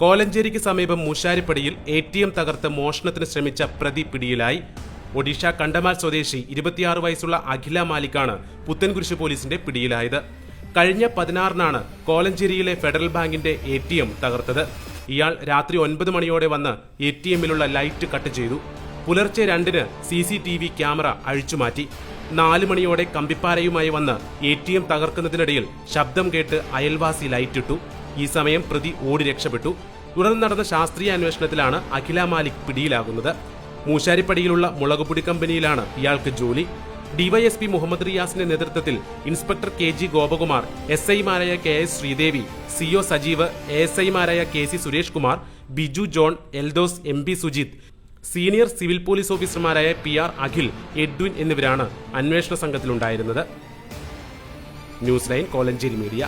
കോലഞ്ചേരിക്ക് സമീപം മൂശാരിപ്പടിയിൽ ATM തകർത്ത് മോഷണത്തിന് ശ്രമിച്ച പ്രതി പിടിയിലായി. ഒഡീഷ കണ്ടമാൽ സ്വദേശി 26 വയസ്സുള്ള അഖില മാലിക്കാണ് പുത്തൻകുരിശ് പോലീസിന്റെ പിടിയിലായത്. കഴിഞ്ഞ 16-നാണ് കോലഞ്ചേരിയിലെ ഫെഡറൽ ബാങ്കിന്റെ ATM തകർത്തത്. ഇയാൾ രാത്രി 9 മണിയോടെ വന്ന് ATMിലുള്ള ലൈറ്റ് കട്ട് ചെയ്തു. പുലർച്ചെ 2-ന് CCTV ക്യാമറ അഴിച്ചുമാറ്റി. 4 മണിയോടെ കമ്പിപ്പാരയുമായി വന്ന് ATM തകർക്കുന്നതിനിടയിൽ ശബ്ദം കേട്ട് അയൽവാസി ലൈറ്റിട്ടു. ഈ സമയം പ്രതി ഓടി രക്ഷപ്പെട്ടു. തുടർന്ന് നടന്ന ശാസ്ത്രീയ അന്വേഷണത്തിലാണ് അഖില മാലിക് പിടിയിലാകുന്നത്. മൂശാരിപ്പടിയിലുള്ള മുളകുപൊടി കമ്പനിയിലാണ് ഇയാൾക്ക് ജോലി. DYSP മുഹമ്മദ് റിയാസിന്റെ നേതൃത്വത്തിൽ ഇൻസ്പെക്ടർ KG ഗോപകുമാർ, SI-മാരായ KS ശ്രീദേവി, CO സജീവ്, ASI-മാരായ KC Suresh Kumar, Biju John, Eldhose, MB Sujith, senior civil police ഓഫീസർമാരായ PR അഖിൽ, എഡ്വിൻ എന്നിവരാണ് അന്വേഷണ സംഘത്തിലുണ്ടായിരുന്നത്. News line, Kolenchery media.